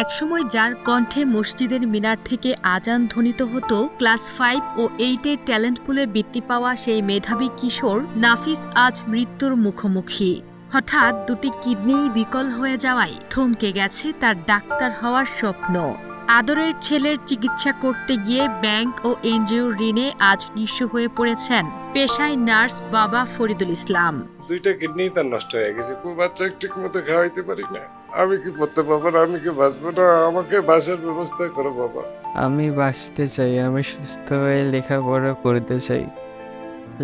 একসময় যার কণ্ঠে মসজিদের মিনার থেকে আজান ধ্বনিত হতো, ক্লাস 5 ও 8-এর ট্যালেন্ট পুলে বৃত্তি পাওয়া সেই মেধাবী কিশোর নাফিস আজ মৃত্যুর মুখোমুখি। হঠাৎ দুটি কিডনি বিকল হয়ে যাওয়ায় থমকে গেছে তার ডাক্তার হওয়ার স্বপ্ন। আদরের ছেলের চিকিৎসা করতে গিয়ে ব্যাংক ও এনজিওর ঋণে আজ নিঃস্ব হয়ে পড়েছেন পেশায় নার্স বাবা ফরিদুল ইসলাম। দুইটা কিডনি তার নষ্ট হয়ে গেছে, বাচ্চা ঠিক মতো খাওয়াইতে পারি না। আমি কি পড়তে পারবো না, আমি কি বাঁচবো না, আমাকে বাঁচার ব্যবস্থা করো বাবা। আমি বাঁচতে চাই, আমি সুস্থ হয়ে লেখাপড়া করতে চাই,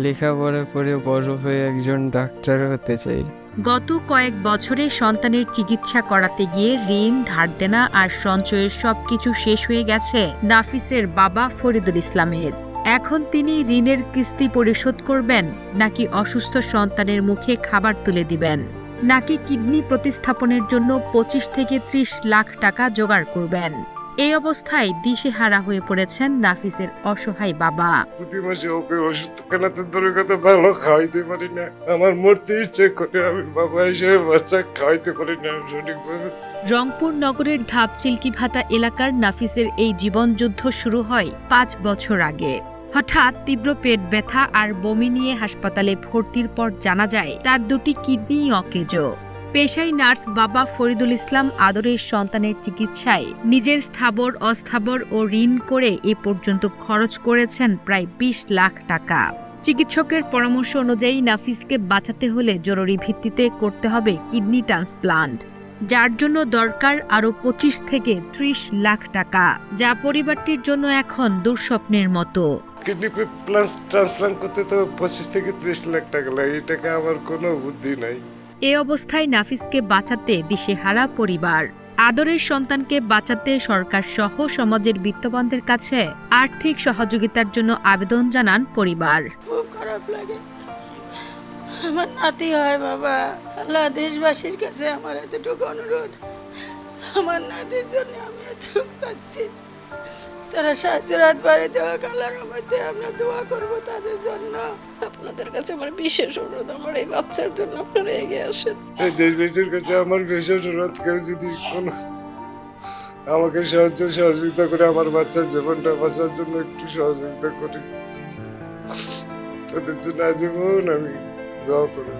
লেখাপড়া করে বড় হয়ে একজন ডাক্তার হতে চাই। গত কয়েক বছরে সন্তানের চিকিৎসা করাতে গিয়ে ঋণ, ধার দেনা আর সঞ্চয়ের সবকিছু শেষ হয়ে গেছে নাফিসের বাবা ফরিদুল ইসলামের। এখন তিনি ঋণের কিস্তি পরিশোধ করবেন, নাকি অসুস্থ সন্তানের মুখে খাবার তুলে দিবেন, নাকি কিডনি প্রতিস্থাপনের জন্য 25 থেকে 30 লাখ টাকা জোগাড় করবেন। এই অবস্থায় দিশেহারা হয়ে পড়েছেন নাফিসের অসহায় বাবা। প্রতি মাসে ওকে ওষুধ কেনাতে দূরের কথা ভালো খাওয়াইতে পারি না। আমার মরতে ইচ্ছে করে, আমি বাবা হিসেবে বাচ্চা খাওয়াইতে পারি না সঠিকভাবে। রংপুর নগরের ধাপচিলকিভাটা এলাকার নাফিসের এই জীবনযুদ্ধ শুরু হয় 5 বছর আগে। হঠাৎ তীব্র পেট ব্যথা আর বমি নিয়ে হাসপাতালে ভর্তির পর জানা যায় তার দুটি কিডনি অকেজো। পেশায় নার্স বাবা ফরিদুল ইসলাম আদরের সন্তানের চিকিৎসায় নিজের স্থাবর অস্থাবর ও ঋণ করে এ পর্যন্ত খরচ করেছেন প্রায় 20 লাখ টাকা। চিকিৎসকের পরামর্শ অনুযায়ী নাফিসকে বাঁচাতে হলে জরুরি ভিত্তিতে করতে হবে কিডনি ট্রান্সপ্লান্ট, যার জন্য দরকার আরও 25 থেকে 30 লাখ টাকা, যা পরিবারটির জন্য এখন দুঃস্বপ্নের মতো। কিডনি ট্রান্সপ্লান্ট করতে তো 25 থেকে 30 লাখ টাকা লাগে, এই টাকা আমার কোনো বুদ্ধি নাই। এ অবস্থায় নাফিসকে বাঁচাতে দিশেহারা পরিবার। আদরের সন্তানকে বাঁচাতে সরকার সহ সমাজের বিত্তবানদের কাছে আর্থিক সহযোগিতার জন্য আবেদন জানান পরিবার। খুব খারাপ লাগে, আমার নাতি হয় বাবা। আল্লাহ, দেশবাসীর কাছে আমার এতটুকু অনুরোধ, আমার নাতির জন্য আমি এতটুকু চাচ্ছি, তারা সাহায্যের হাত বাড়িয়ে দেওয়া আল্লাহর রহমতে আমরা দোয়া করবো তাদের জন্য। আপনাদের কাছে আমার বিশেষ অনুরোধ, আমার এই বাচ্চার জন্য আপনারা এগিয়ে আসেন। এই দেশবাসীর কাছে আমার বিশেষ অনুরোধ, কেউ যদি কোনো আমাকে সহযোগিতা করে আমার বাচ্চার জীবনটা বাঁচার জন্য একটু সহযোগিতা করে, তাদের জন্য আজীবন আমি দোয়া করব।